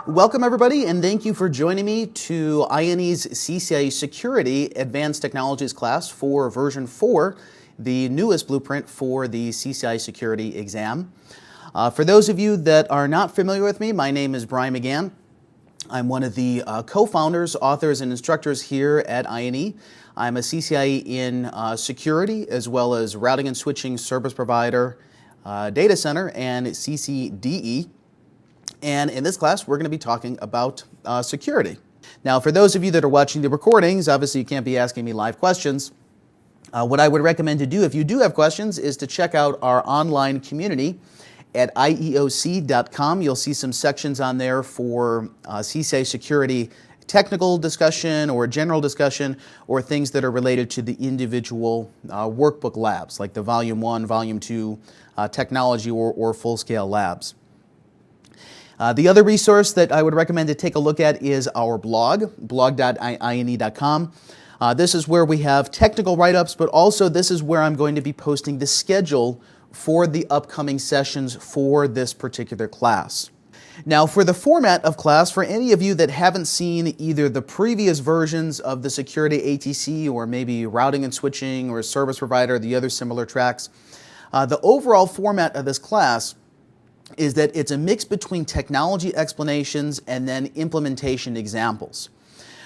Welcome everybody, and thank you for joining me to INE's CCIE Security Advanced Technologies class for version 4, the newest blueprint for the CCIE Security exam. For those of you that are not familiar with me, my name is Brian McGann. I'm one of the co-founders, authors, and instructors here at INE. I'm a CCIE in security, as well as routing and switching service provider, data center, and CCDE. And in this class, we're going to be talking about security. Now, for those of you that are watching the recordings, obviously you can't be asking me live questions. What I would recommend to do, if you do have questions, is to check out our online community at ieoc.com. You'll see some sections on there for CCIE security technical discussion or general discussion, or things that are related to the individual workbook labs, like the Volume 1, Volume 2 technology or full-scale labs. The other resource that I would recommend to take a look at is our blog, blog.ine.com. This is where we have technical write-ups, but also this is where I'm going to be posting the schedule for the upcoming sessions for this particular class. Now, for the format of class, for any of you that haven't seen either the previous versions of the security ATC or maybe routing and switching or service provider, the other similar tracks, the overall format of this class is that it's a mix between technology explanations and then implementation examples,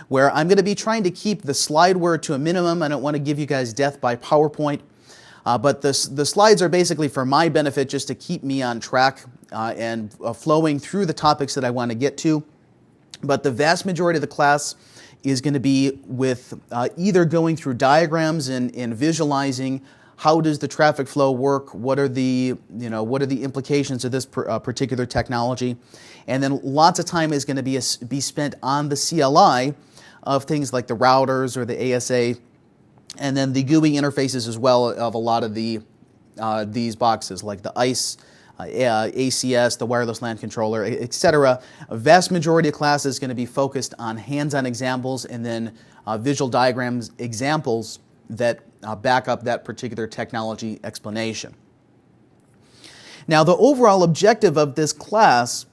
where I'm going to be trying to keep the slide word to a minimum. I don't want to give you guys death by PowerPoint, but the slides are basically for my benefit, just to keep me on track and flowing through the topics that I want to get to. But the vast majority of the class is going to be with either going through diagrams and visualizing how does the traffic flow work, what are the implications of this particular technology, and then lots of time is going to be spent on the CLI of things like the routers or the ASA, and then the GUI interfaces as well of a lot of these boxes, like the ICE, ACS, the wireless LAN controller, etc. A vast majority of class is going to be focused on hands-on examples and then visual diagrams examples that back up that particular technology explanation. Now, the overall objective of this class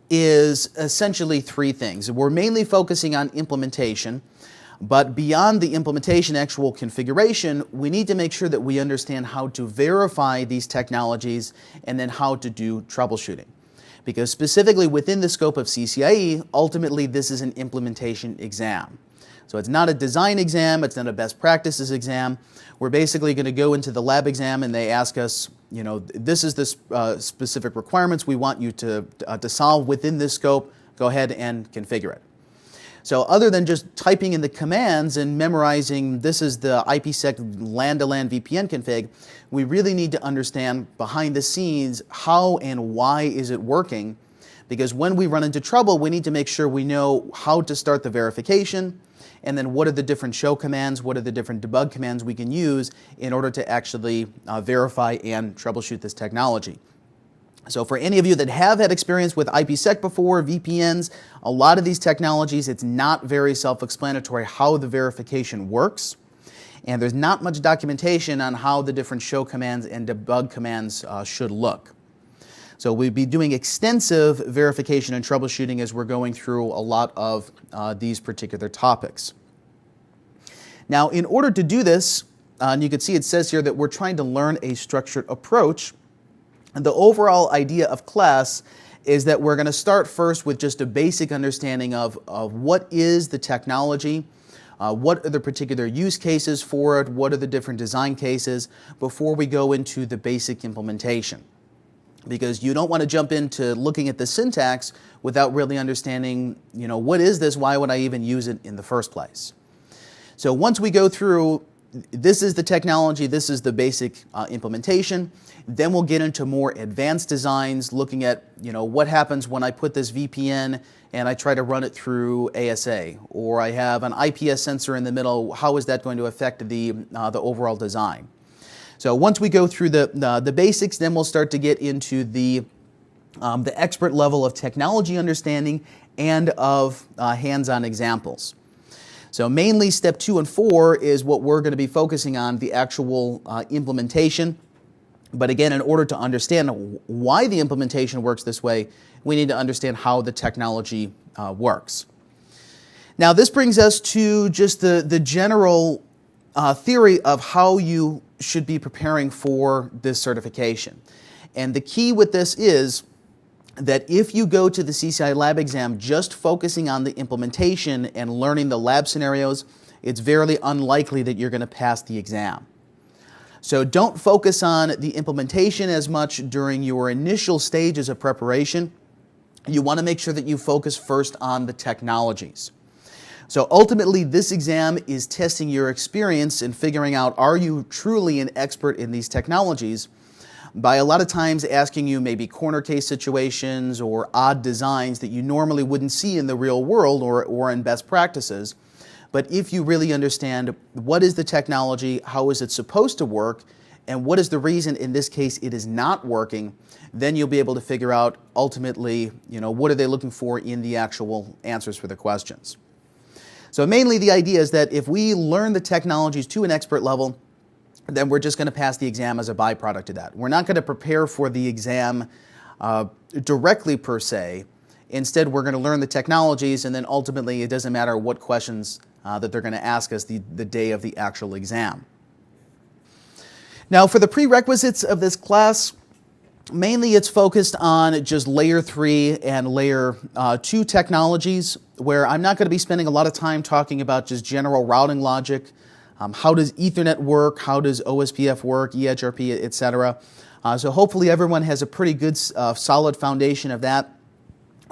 is essentially three things. We're mainly focusing on implementation, but beyond the implementation, actual configuration, we need to make sure that we understand how to verify these technologies and then how to do troubleshooting. Because specifically within the scope of CCIE, ultimately this is an implementation exam. So it's not a design exam, it's not a best practices exam. We're basically going to go into the lab exam and they ask us, this is the specific requirements we want you to solve within this scope. Go ahead and configure it. So other than just typing in the commands and memorizing this is the IPsec LAN-to-LAN VPN config, we really need to understand behind the scenes how and why is it working. Because when we run into trouble, we need to make sure we know how to start the verification, and then what are the different show commands, what are the different debug commands we can use in order to actually verify and troubleshoot this technology. So for any of you that have had experience with IPsec before, VPNs, a lot of these technologies, it's not very self-explanatory how the verification works. And there's not much documentation on how the different show commands and debug commands should look. So we'll be doing extensive verification and troubleshooting as we're going through a lot of these particular topics. Now, in order to do this, and you can see it says here that we're trying to learn a structured approach. And the overall idea of class is that we're going to start first with just a basic understanding of what is the technology, what are the particular use cases for it, what are the different design cases, before we go into the basic implementation. Because you don't want to jump into looking at the syntax without really understanding, what is this, why would I even use it in the first place? So once we go through, this is the technology, this is the basic implementation, then we'll get into more advanced designs, looking at, what happens when I put this VPN and I try to run it through ASA, or I have an IPS sensor in the middle, how is that going to affect the overall design? So once we go through the basics, then we'll start to get into the expert level of technology understanding and of hands-on examples. So mainly step 2 and 4 is what we're going to be focusing on, the actual implementation. But again, in order to understand why the implementation works this way, we need to understand how the technology works. Now, this brings us to just the general theory of how you should be preparing for this certification. And the key with this is that if you go to the CCIE lab exam just focusing on the implementation and learning the lab scenarios, it's very unlikely that you're going to pass the exam. So don't focus on the implementation as much during your initial stages of preparation. You want to make sure that you focus first on the technologies. So ultimately, this exam is testing your experience in figuring out, are you truly an expert in these technologies, by a lot of times asking you maybe corner case situations or odd designs that you normally wouldn't see in the real world or in best practices. But if you really understand what is the technology, how is it supposed to work, and what is the reason in this case it is not working, then you'll be able to figure out ultimately, what are they looking for in the actual answers for the questions. So mainly the idea is that if we learn the technologies to an expert level, then we're just going to pass the exam as a byproduct of that. We're not going to prepare for the exam directly per se. Instead, we're going to learn the technologies, and then ultimately it doesn't matter what questions that they're going to ask us the day of the actual exam. Now, for the prerequisites of this class, mainly it's focused on just layer 3 and layer 2 technologies, where I'm not going to be spending a lot of time talking about just general routing logic. How does Ethernet work? How does OSPF work? EHRP, etc. So hopefully everyone has a pretty good, solid foundation of that.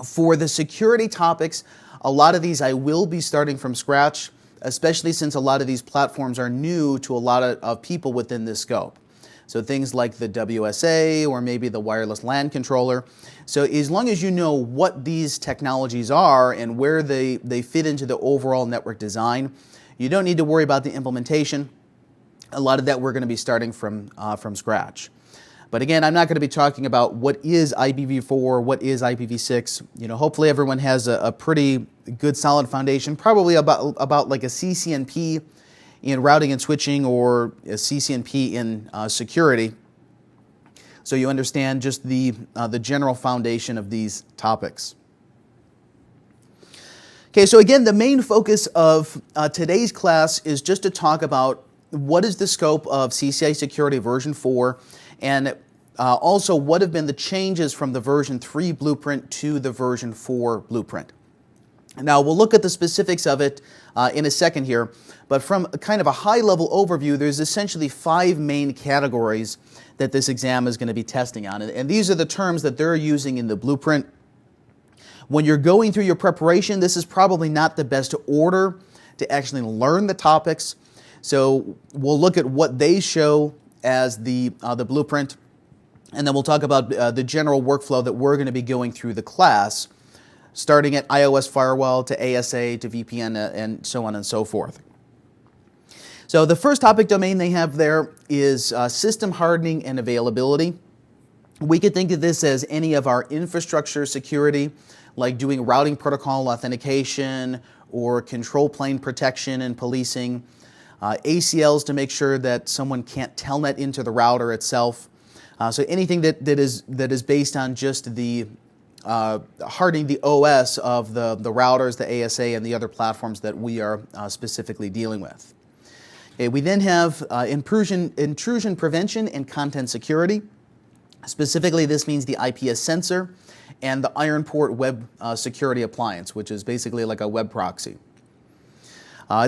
For the security topics, a lot of these I will be starting from scratch, especially since a lot of these platforms are new to a lot of people within this scope. So things like the WSA or maybe the wireless LAN controller. So as long as you know what these technologies are and where they fit into the overall network design, you don't need to worry about the implementation. A lot of that we're going to be starting from scratch. But again, I'm not going to be talking about what is IPv4, what is IPv6. Hopefully everyone has a pretty good solid foundation, probably about like a CCNP in routing and switching or a CCNP in security. So you understand just the general foundation of these topics. Okay, so again, the main focus of today's class is just to talk about what is the scope of CCIE Security version 4, and also what have been the changes from the version 3 blueprint to the version 4 blueprint. Now, we'll look at the specifics of it in a second here, but from kind of a high-level overview, there's essentially 5 main categories that this exam is going to be testing on, and these are the terms that they're using in the blueprint. When you're going through your preparation, this is probably not the best order to actually learn the topics. So we'll look at what they show as the blueprint, and then we'll talk about the general workflow that we're going to be going through the class, starting at iOS firewall to ASA to VPN and so on and so forth. So the first topic domain they have there is system hardening and availability. We could think of this as any of our infrastructure security, like doing routing protocol authentication or control plane protection and policing, ACLs to make sure that someone can't telnet into the router itself. So anything that is based on just the hardening the OS of the routers, the ASA, and the other platforms that we are specifically dealing with. Okay, we then have intrusion prevention and content security. Specifically, this means the IPS sensor and the IronPort web security appliance, which is basically like a web proxy.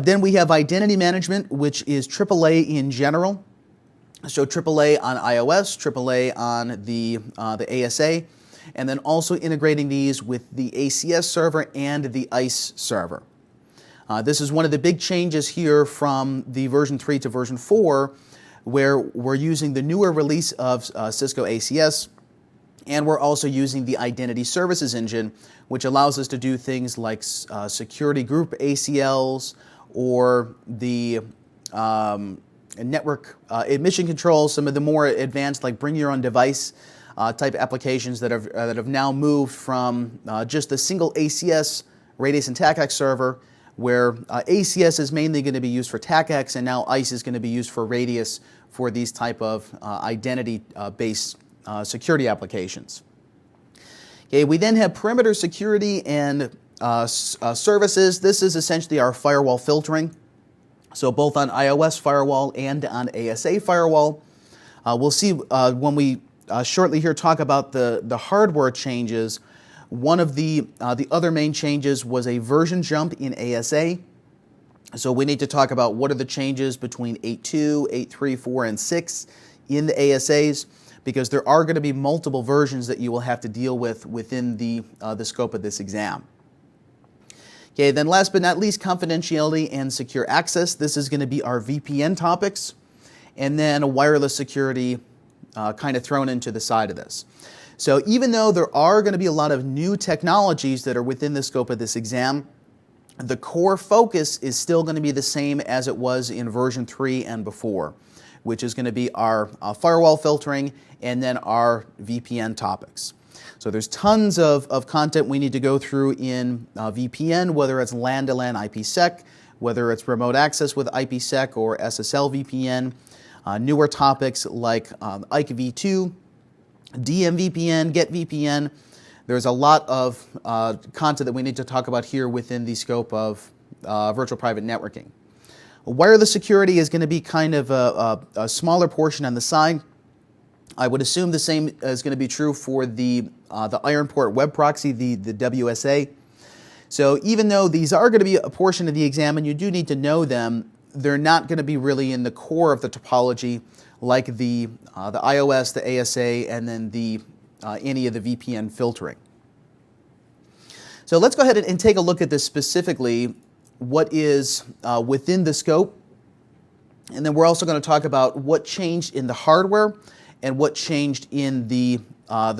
Then we have identity management, which is AAA in general. So AAA on iOS, AAA on the ASA, and then also integrating these with the ACS server and the ICE server. This is one of the big changes here from the version 3 to version 4, where we're using the newer release of Cisco ACS, and we're also using the Identity Services Engine, which allows us to do things like security group ACLs or the network admission control, some of the more advanced like bring your own device type applications that have now moved from just a single ACS Radius and TACAX server, where ACS is mainly going to be used for TACAX, and now ICE is going to be used for Radius for these type of identity-based security applications. Okay, we then have perimeter security and services. This is essentially our firewall filtering. So both on iOS firewall and on ASA firewall. We'll see when we shortly here talk about the hardware changes. One of the other main changes was a version jump in ASA. So we need to talk about what are the changes between 8.2, 8.3, 4, and 6 in the ASAs, because there are going to be multiple versions that you will have to deal with within the scope of this exam. Okay, then last but not least, confidentiality and secure access. This is going to be our VPN topics, and then wireless security kind of thrown into the side of this. So even though there are going to be a lot of new technologies that are within the scope of this exam, the core focus is still going to be the same as it was in version 3 and before, which is going to be our firewall filtering and then our VPN topics. So there's tons of content we need to go through in VPN, whether it's LAN-to-LAN IPsec, whether it's remote access with IPsec or SSL VPN, newer topics like IKE v2, DMVPN, GetVPN. There's a lot of content that we need to talk about here within the scope of virtual private networking. Wireless security is going to be kind of a smaller portion on the side. I would assume the same is going to be true for the Iron Port Web Proxy, the WSA. So even though these are going to be a portion of the exam and you do need to know them, they're not going to be really in the core of the topology like the iOS, the ASA, and then any of the VPN filtering. So let's go ahead and take a look at this specifically, what is within the scope, and then we're also going to talk about what changed in the hardware and what changed in the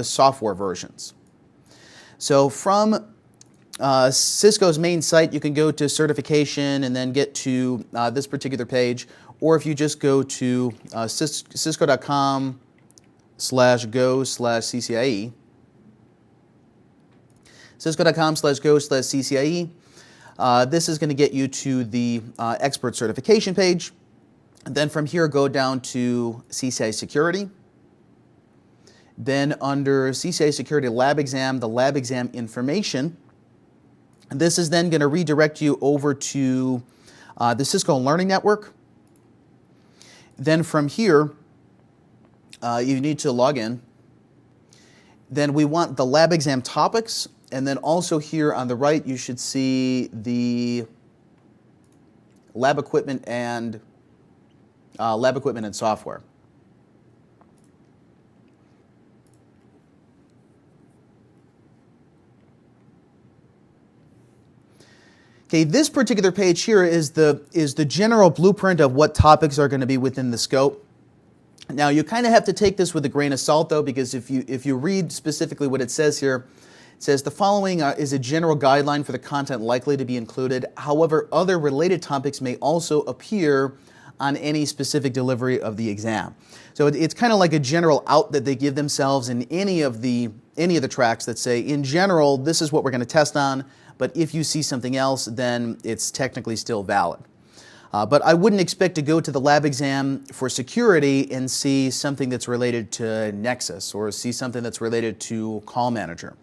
software versions. So from Cisco's main site, you can go to certification and then get to this particular page, or if you just go to cisco.com/go/CCIE, cisco.com/go/CCIE, this is going to get you to the expert certification page. And then from here, go down to CCIE Security. Then under CCIE Security Lab Exam, the lab exam information. This is then going to redirect you over to the Cisco Learning Network. Then from here, you need to log in. Then we want the lab exam topics. And then also here on the right, you should see the lab equipment and software. Okay, this particular page here is the general blueprint of what topics are going to be within the scope. Now you kind of have to take this with a grain of salt though, because if you read specifically what it says here, it says the following is a general guideline for the content likely to be included. However, other related topics may also appear on any specific delivery of the exam. So it's kind of like a general out that they give themselves in any of the tracks that say, in general, this is what we're going to test on, but if you see something else, then it's technically still valid. But I wouldn't expect to go to the lab exam for security and see something that's related to Nexus or see something that's related to Call Manager.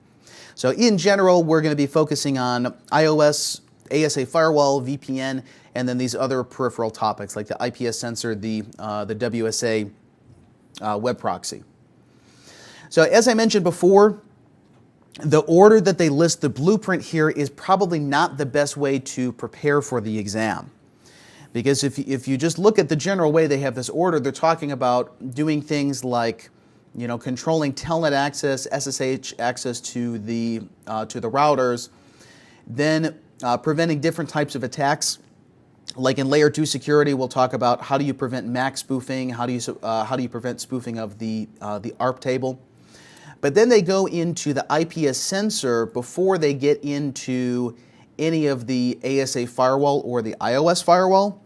So in general, we're going to be focusing on iOS, ASA firewall, VPN, and then these other peripheral topics like the IPS sensor, the WSA web proxy. So as I mentioned before, the order that they list the blueprint here is probably not the best way to prepare for the exam. Because if you just look at the general way they have this order, they're talking about doing things like, you know, controlling telnet access, SSH access to the routers, then preventing different types of attacks. Like in layer 2 security, we'll talk about how do you prevent MAC spoofing, how do you prevent spoofing of the ARP table. But then they go into the IPS sensor before they get into any of the ASA firewall or the iOS firewall.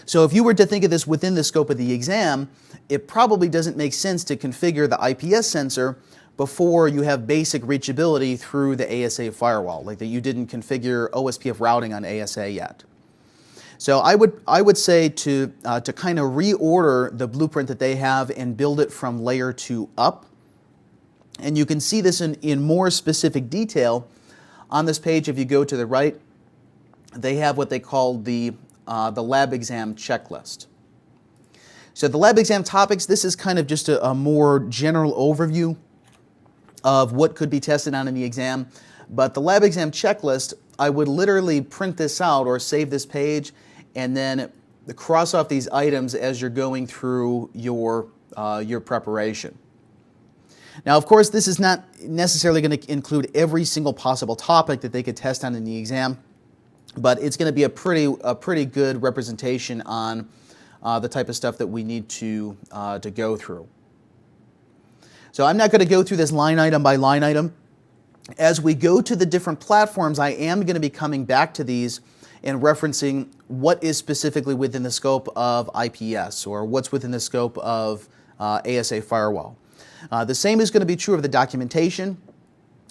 So if you were to think of this within the scope of the exam, it probably doesn't make sense to configure the IPS sensor before you have basic reachability through the ASA firewall, like that you didn't configure OSPF routing on ASA yet. So I would say to kind of reorder the blueprint that they have and build it from layer 2 up. And you can see this in more specific detail on this page. If you go to the right, they have what they call the lab exam checklist. So the lab exam topics, this is kind of just a more general overview of what could be tested on in the exam. But the lab exam checklist, I would literally print this out or save this page and then cross off these items as you're going through your preparation. Now, of course, this is not necessarily going to include every single possible topic that they could test on in the exam, but it's going to be a pretty good representation on the type of stuff that we need to go through. So I'm not going to go through this line item by line item. As we go to the different platforms, I am going to be coming back to these and referencing what is specifically within the scope of IPS or what's within the scope of ASA firewall. The same is going to be true of the documentation.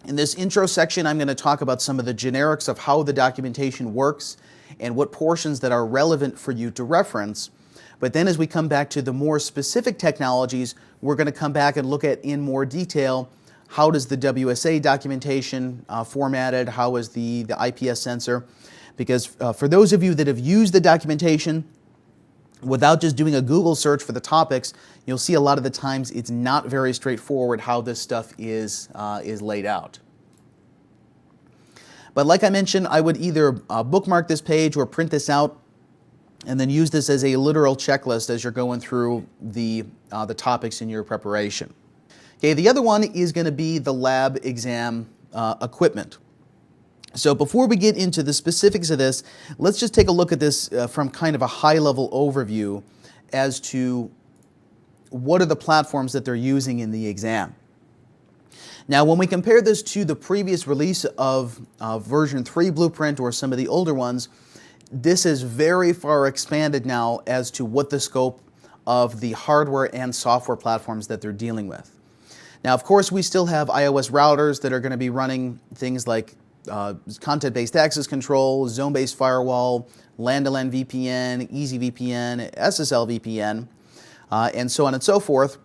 In this intro section, I'm going to talk about some of the generics of how the documentation works and what portions that are relevant for you to reference. But then as we come back to the more specific technologies, we're going to come back and look at in more detail how does the WSA documentation formatted, how is the IPS sensor. Because for those of you that have used the documentation, without just doing a Google search for the topics, you'll see a lot of the times it's not very straightforward how this stuff is laid out. But like I mentioned, I would either bookmark this page or print this out and then use this as a literal checklist as you're going through the topics in your preparation. Okay, the other one is going to be the lab exam equipment. So before we get into the specifics of this, let's just take a look at this from kind of a high-level overview as to what are the platforms that they're using in the exam. Now, when we compare this to the previous release of version 3 blueprint or some of the older ones, this is very far expanded now as to what the scope of the hardware and software platforms that they're dealing with. Now, of course, we still have iOS routers that are going to be running things like content-based access control, zone-based firewall, LAN-to-LAN VPN, EasyVPN, SSL VPN, and so on and so forth.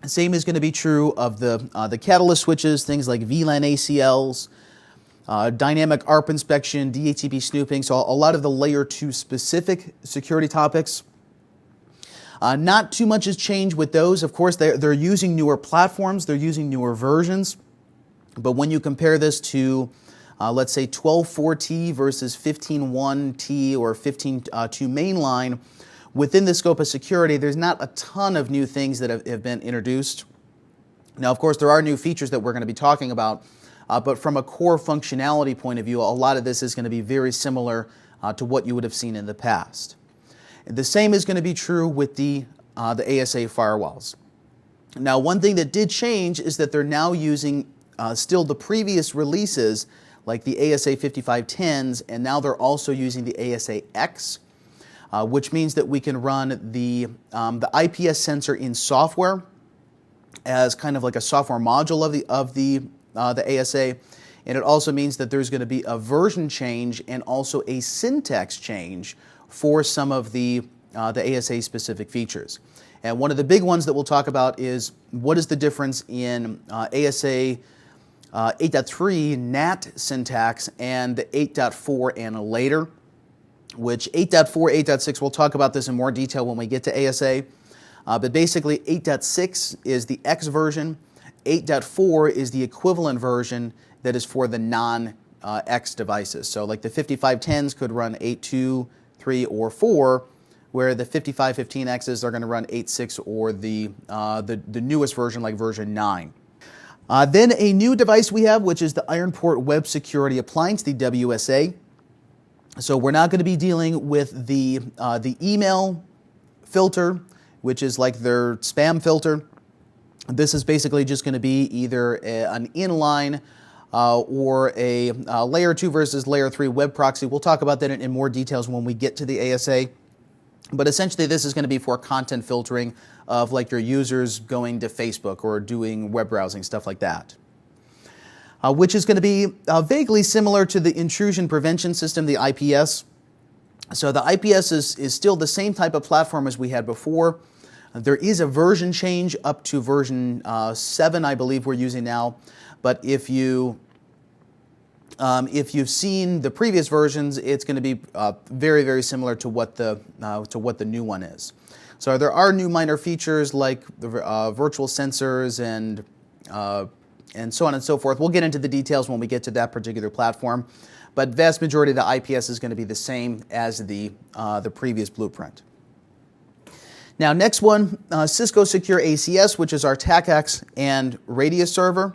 Same is going to be true of the Catalyst switches, things like VLAN ACLs, dynamic ARP inspection, DHCP snooping, so a lot of the layer 2 specific security topics. Not too much has changed with those. Of course, they're using newer platforms, they're using newer versions, but when you compare this to let's say 12.4T versus 15.1T or 15.2 mainline, within the scope of security, there's not a ton of new things that have been introduced. Now, of course, there are new features that we're going to be talking about, but from a core functionality point of view, a lot of this is going to be very similar to what you would have seen in the past. The same is going to be true with the ASA firewalls. Now, one thing that did change is that they're now using still the previous releases like the ASA 5510s, and now they're also using the ASA X, which means that we can run the IPS sensor in software as kind of like a software module of the ASA, and it also means that there's going to be a version change and also a syntax change for some of the ASA specific features. And one of the big ones that we'll talk about is what is the difference in ASA 8.3 NAT syntax and 8.4 and later, which 8.4, 8.6, we'll talk about this in more detail when we get to ASA. But basically 8.6 is the X version, 8.4 is the equivalent version that is for the non-X devices. So like the 5510s could run 8.2, 3, or 4, where the 5515Xs are going to run 8.6 or the newest version like version 9. Then a new device we have, which is the Ironport Web Security Appliance, the WSA. So we're not going to be dealing with the email filter, which is like their spam filter. This is basically just going to be either an inline or a layer 2 versus layer 3 web proxy. We'll talk about that in more details when we get to the ASA. But essentially this is going to be for content filtering of like your users going to Facebook or doing web browsing, stuff like that. Which is going to be vaguely similar to the intrusion prevention system, the IPS. So the IPS is still the same type of platform as we had before. There is a version change up to version 7, I believe we're using now. But if you've seen the previous versions, it's going to be very, very similar to what the new one is. So there are new minor features like the virtual sensors and so on and so forth. We'll get into the details when we get to that particular platform. But vast majority of the IPS is going to be the same as the previous blueprint. Now, next one, Cisco Secure ACS, which is our TACAX and Radius server.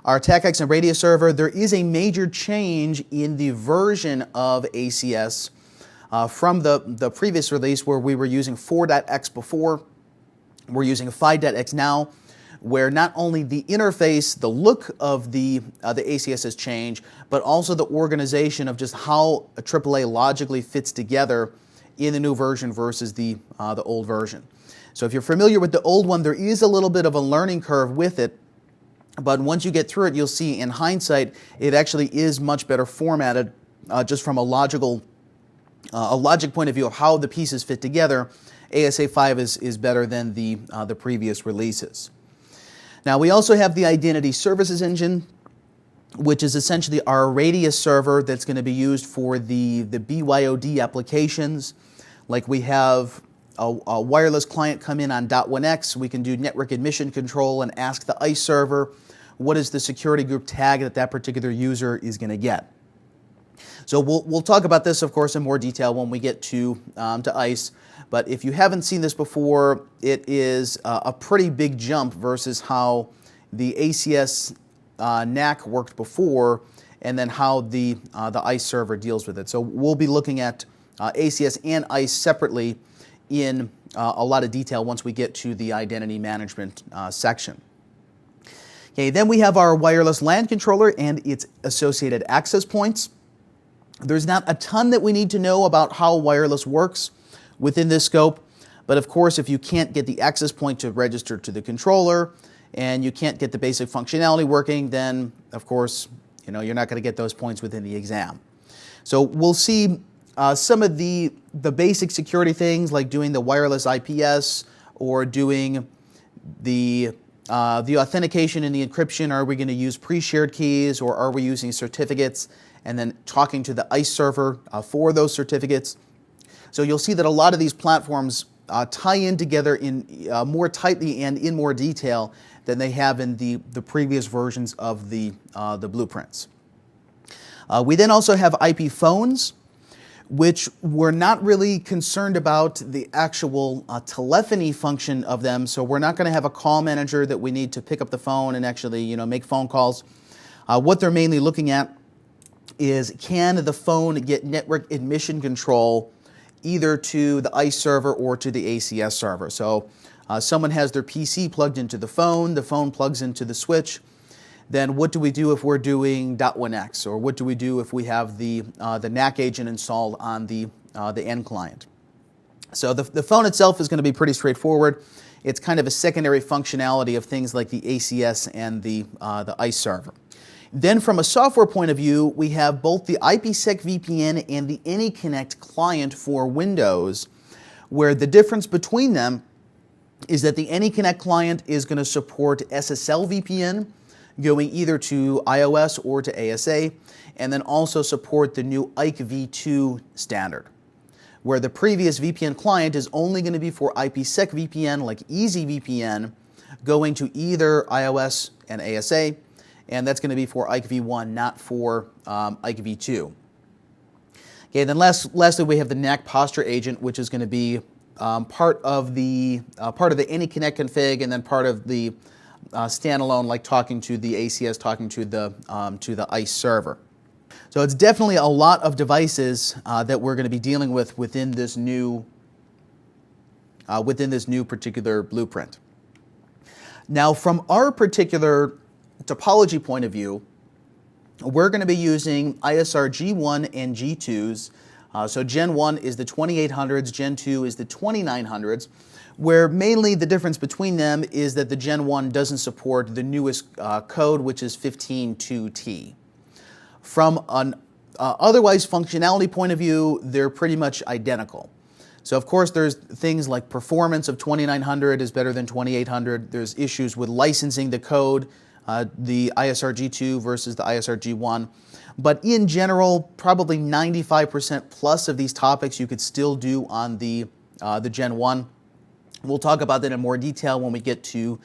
Our TACAX and Radius server, there is a major change in the version of ACS from the previous release where we were using 4.x before. We're using 5.x now, where not only the interface, the look of the ACS has changed, but also the organization of just how a AAA logically fits together in the new version versus the old version. So if you're familiar with the old one, there is a little bit of a learning curve with it, but once you get through it, you'll see in hindsight, it actually is much better formatted just from a logic point of view of how the pieces fit together. ASA 5 is better than the previous releases. Now, we also have the Identity Services Engine, which is essentially our Radius server that's going to be used for the BYOD applications. Like we have a wireless client come in on .1x, we can do network admission control and ask the ICE server, what is the security group tag that particular user is going to get? So we'll talk about this, of course, in more detail when we get to ICE. But if you haven't seen this before, it is a pretty big jump versus how the ACS NAC worked before, and then how the ICE server deals with it. So we'll be looking at ACS and ICE separately in a lot of detail once we get to the identity management section. Okay, then we have our wireless LAN controller and its associated access points. There's not a ton that we need to know about how wireless works within this scope, but of course, if you can't get the access point to register to the controller and you can't get the basic functionality working, then of course, you're not going to get those points within the exam. So we'll see some of the basic security things like doing the wireless IPS or doing the authentication and the encryption. Are we going to use pre-shared keys or are we using certificates and then talking to the ICE server for those certificates? So you'll see that a lot of these platforms tie in together in more tightly and in more detail than they have in the previous versions of the blueprints. We then also have IP phones, which we're not really concerned about the actual telephony function of them. So we're not going to have a call manager that we need to pick up the phone and actually make phone calls. What they're mainly looking at is, can the phone get network admission control either to the ICE server or to the ACS server? So someone has their PC plugged into the phone plugs into the switch. Then what do we do if we're doing .1x, or what do we do if we have the NAC agent installed on the end client? So the phone itself is going to be pretty straightforward. It's kind of a secondary functionality of things like the ACS and the ICE server. Then from a software point of view, we have both the IPsec VPN and the AnyConnect client for Windows, where the difference between them is that the AnyConnect client is going to support SSL VPN, going either to iOS or to ASA, and then also support the new IKE v2 standard, where the previous VPN client is only going to be for IPsec VPN, like EasyVPN, going to either iOS and ASA, and that's going to be for IKE v1, not for IKE v2. Okay, then lastly, we have the NAC posture agent, which is going to be part of the AnyConnect config, and then part of the standalone, like talking to the ACS, talking to the ICE server. So it's definitely a lot of devices that we're going to be dealing with within this new particular blueprint. Now, from our particular topology point of view, we're going to be using ISR G1 and G2s. So Gen 1 is the 2800s, Gen 2 is the 2900s, where mainly the difference between them is that the Gen 1 doesn't support the newest code, which is 15.2T. From otherwise, functionality point of view, they're pretty much identical. So of course there's things like performance of 2900 is better than 2800. There's issues with licensing the code, the ISRG2 versus the ISRG1. But in general, probably 95% plus of these topics you could still do on the Gen 1. We'll talk about that in more detail when we get to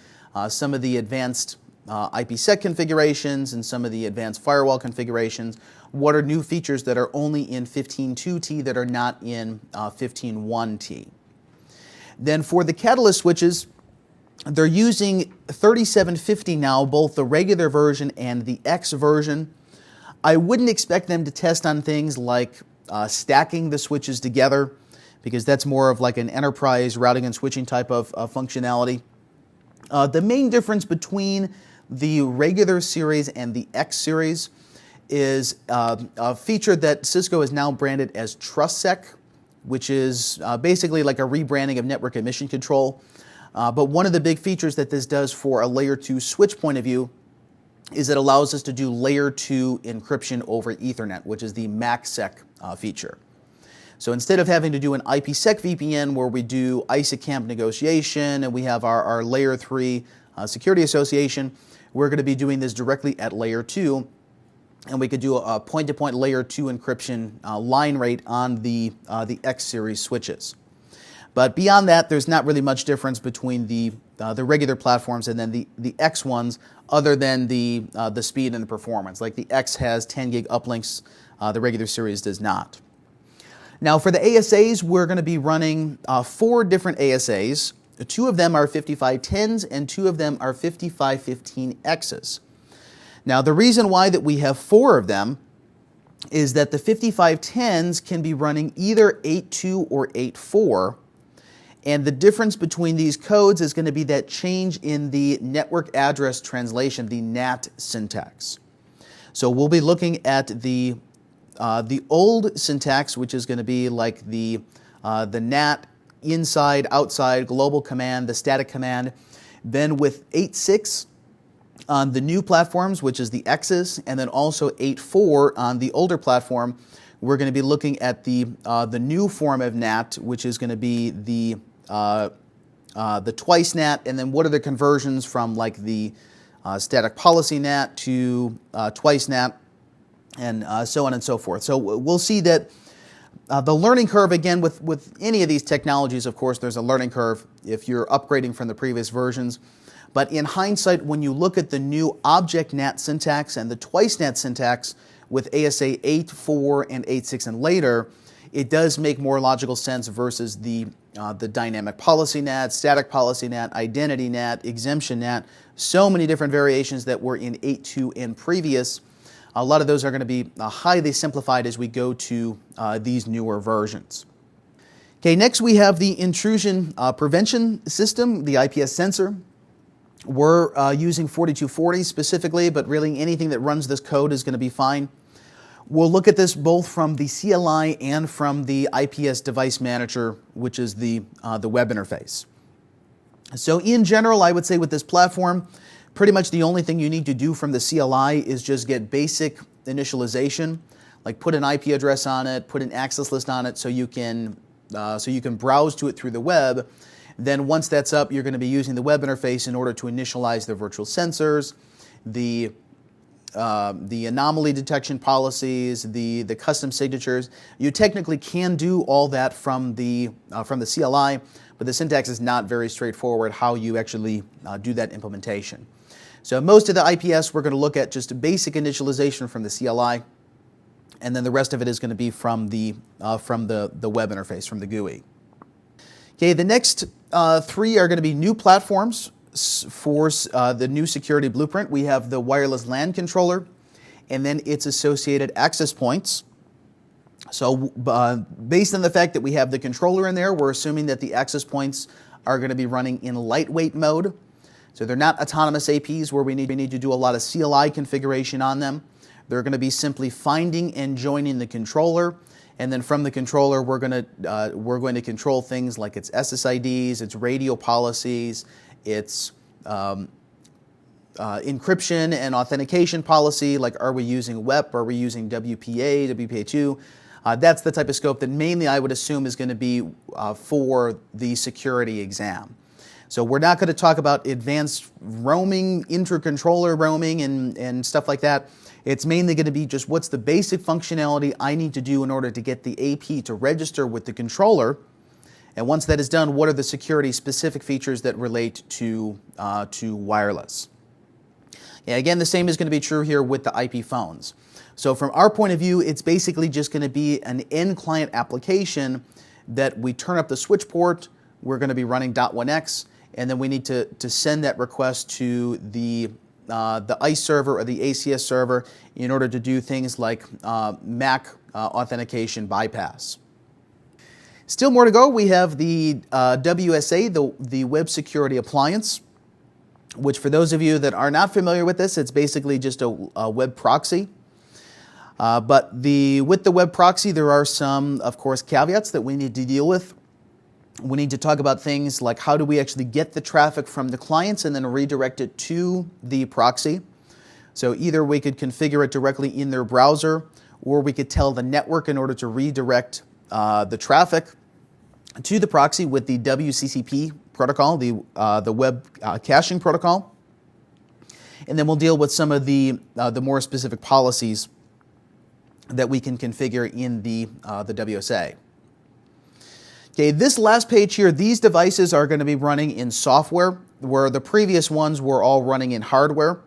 some of the advanced IPsec configurations and some of the advanced firewall configurations. What are new features that are only in 15.2T that are not in 15.1T? Then for the Catalyst switches, they're using 3750 now, both the regular version and the X version. I wouldn't expect them to test on things like stacking the switches together, because that's more of like an enterprise routing and switching type of functionality. The main difference between the regular series and the X series is a feature that Cisco has now branded as TrustSec, which is basically like a rebranding of network admission control. But one of the big features that this does for a layer 2 switch point of view is it allows us to do layer 2 encryption over Ethernet, which is the MACsec feature. So instead of having to do an IPsec VPN where we do ISACAMP negotiation and we have our layer 3 security association, we're going to be doing this directly at layer 2, and we could do a point-to-point layer 2 encryption line rate on the X series switches. But beyond that, there's not really much difference between the regular platforms and then the X ones, other than the speed and the performance. Like the X has 10 gig uplinks, the regular series does not. Now for the ASAs, we're going to be running 4 different ASAs. 2 of them are 5510s and 2 of them are 5515Xs. Now the reason why that we have 4 of them is that the 5510s can be running either 8.2 or 8.4, and the difference between these codes is going to be that change in the network address translation, the NAT syntax. So we'll be looking at the old syntax, which is going to be like the NAT inside, outside, global command, the static command. Then with 8.6 on the new platforms, which is the X's, and then also 8.4 on the older platform, we're going to be looking at the new form of NAT, which is going to be the twice NAT, and then what are the conversions from like the static policy NAT to twice NAT, and so on and so forth. So we'll see that the learning curve, again, with any of these technologies, of course, there's a learning curve if you're upgrading from the previous versions. But in hindsight, when you look at the new object NAT syntax and the twice NAT syntax with ASA 8.4 and 8.6 and later, it does make more logical sense versus the dynamic policy NAT, static policy NAT, identity NAT, exemption NAT, so many different variations that were in 8.2 and previous. A lot of those are going to be highly simplified as we go to these newer versions. Okay, next we have the intrusion prevention system, the IPS sensor. We're using 4240 specifically, but really anything that runs this code is going to be fine. We'll look at this both from the CLI and from the IPS device manager, which is the web interface. So in general, I would say with this platform, pretty much the only thing you need to do from the CLI is just get basic initialization, like put an IP address on it, put an access list on it so you can browse to it through the web. Then once that's up, you're going to be using the web interface in order to initialize the virtual sensors, the anomaly detection policies, the custom signatures. You technically can do all that from the CLI, but the syntax is not very straightforward how you actually do that implementation. So most of the IPS we're going to look at just basic initialization from the CLI, and then the rest of it is going to be from the web interface, from the GUI. Okay, the next 3 are going to be new platforms for the new security blueprint. We have the wireless LAN controller and then its associated access points. So based on the fact that we have the controller in there, we're assuming that the access points are going to be running in lightweight mode. So they're not autonomous APs where we need to do a lot of CLI configuration on them. They're going to be simply finding and joining the controller. And then from the controller, we're going to control things like its SSIDs, its radio policies, its encryption and authentication policy, like are we using WEP, are we using WPA, WPA2? That's the type of scope that mainly I would assume is going to be for the security exam. So we're not going to talk about advanced roaming, inter-controller roaming and stuff like that. It's mainly going to be just what's the basic functionality I need to do in order to get the AP to register with the controller. And once that is done, what are the security specific features that relate to wireless? And again, the same is going to be true here with the IP phones. So from our point of view, it's basically just going to be an end client application that we turn up the switch port, we're going to be running .1x, and then we need to send that request to the ICE server or the ACS server in order to do things like MAC authentication bypass. Still more to go. We have the WSA, the Web Security Appliance, which for those of you that are not familiar with this, it's basically just a web proxy. But with the web proxy, there are some, of course, caveats that we need to deal with. We need to talk about things like how do we actually get the traffic from the clients and then redirect it to the proxy. So either we could configure it directly in their browser, or we could tell the network in order to redirect the traffic to the proxy with the WCCP protocol, the web caching protocol. And then we'll deal with some of the more specific policies that we can configure in the WSA. Okay, this last page here, these devices are going to be running in software, where the previous ones were all running in hardware.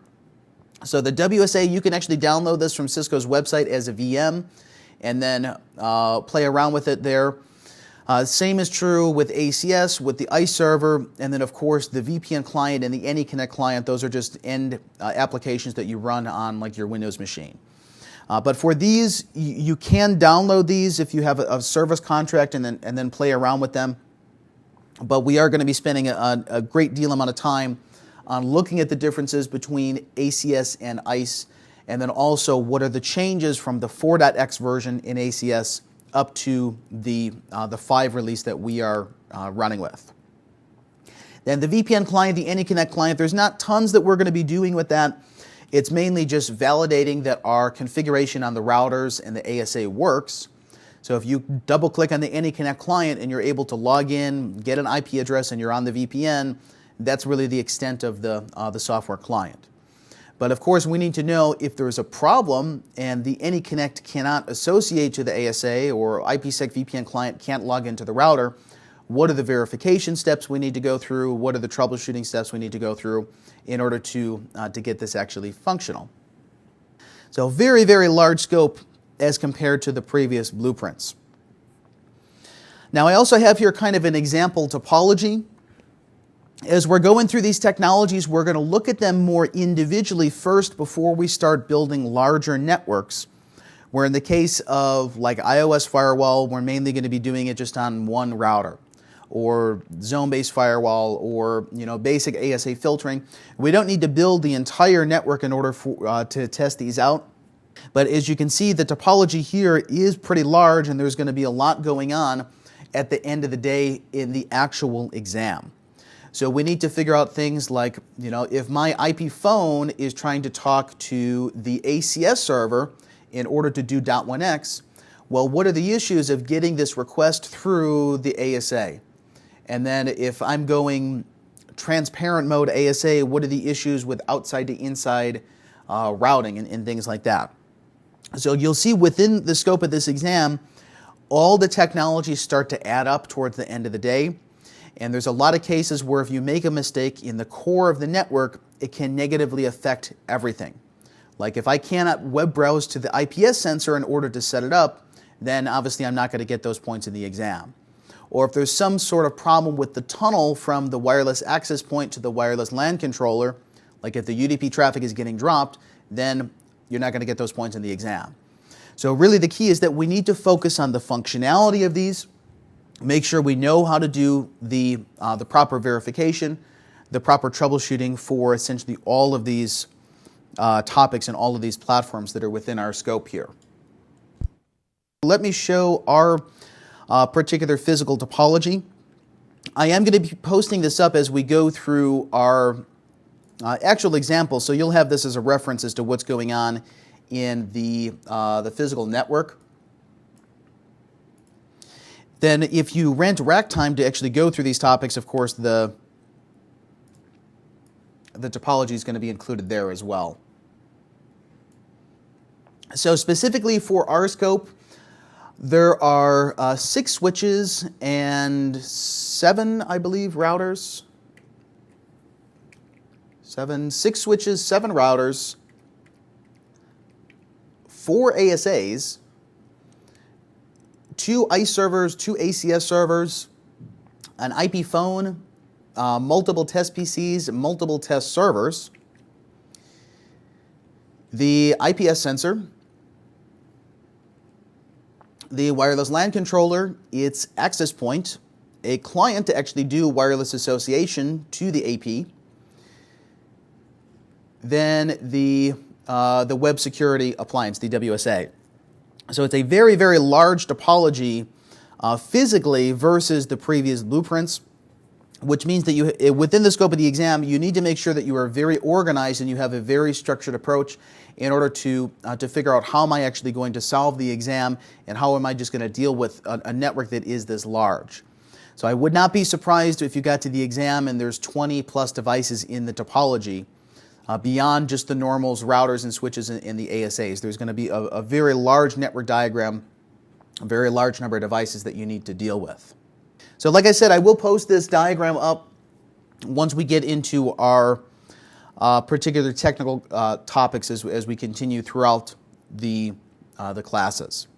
So the WSA, you can actually download this from Cisco's website as a VM and then play around with it there. Same is true with ACS, with the ICE server, and then of course the VPN client and the AnyConnect client. Those are just end applications that you run on like your Windows machine. But for these, you can download these if you have a service contract and then play around with them. But we are going to be spending a great deal amount of time on looking at the differences between ACS and ICE, and then also what are the changes from the 4.x version in ACS up to the 5 release that we are running with. Then the VPN client, the AnyConnect client, there's not tons that we're going to be doing with that. It's mainly just validating that our configuration on the routers and the ASA works. So if you double click on the AnyConnect client and you're able to log in, get an IP address, and you're on the VPN, that's really the extent of the software client. But of course, we need to know if there's a problem and the AnyConnect cannot associate to the ASA or IPsec VPN client can't log into the router, what are the verification steps we need to go through? What are the troubleshooting steps we need to go through in order to get this actually functional? So very, very large scope as compared to the previous blueprints. Now I also have here kind of an example topology. As we're going through these technologies, we're going to look at them more individually first before we start building larger networks. Where in the case of like iOS firewall, we're mainly going to be doing it just on one router, or zone-based firewall, or basic ASA filtering. We don't need to build the entire network in order to test these out. But as you can see, the topology here is pretty large, and there's going to be a lot going on at the end of the day in the actual exam. So we need to figure out things like, if my IP phone is trying to talk to the ACS server in order to do .1x, well, what are the issues of getting this request through the ASA? And then if I'm going transparent mode ASA, what are the issues with outside to inside routing and things like that? So you'll see within the scope of this exam, all the technologies start to add up towards the end of the day. And there's a lot of cases where if you make a mistake in the core of the network, it can negatively affect everything. Like if I cannot web browse to the IPS sensor in order to set it up, then obviously I'm not going to get those points in the exam. Or if there's some sort of problem with the tunnel from the wireless access point to the wireless LAN controller, like if the UDP traffic is getting dropped, then you're not going to get those points in the exam. So really the key is that we need to focus on the functionality of these, make sure we know how to do the proper verification, the proper troubleshooting for essentially all of these topics and all of these platforms that are within our scope here. Let me show our particular physical topology. I am going to be posting this up as we go through our actual example, so you'll have this as a reference as to what's going on in the physical network. Then if you rent rack time to actually go through these topics, of course, the topology is going to be included there as well. So specifically for our scope, there are 6 switches and 7, I believe, routers. 6 switches, 7 routers, 4 ASAs, 2 ICE servers, 2 ACS servers, an IP phone, multiple test PCs, multiple test servers, the IPS sensor, the wireless LAN controller, its access point, a client to actually do wireless association to the AP, then the web security appliance, the WSA. So it's a very, very large topology physically versus the previous blueprints, which means that within the scope of the exam, you need to make sure that you are very organized and you have a very structured approach in order to figure out how am I actually going to solve the exam and how am I just going to deal with a network that is this large. So I would not be surprised if you got to the exam and there's 20 plus devices in the topology. Beyond just the normals, routers and switches and the ASAs. There's going to be a very large network diagram, a very large number of devices that you need to deal with. So like I said, I will post this diagram up once we get into our particular technical topics as we continue throughout the classes.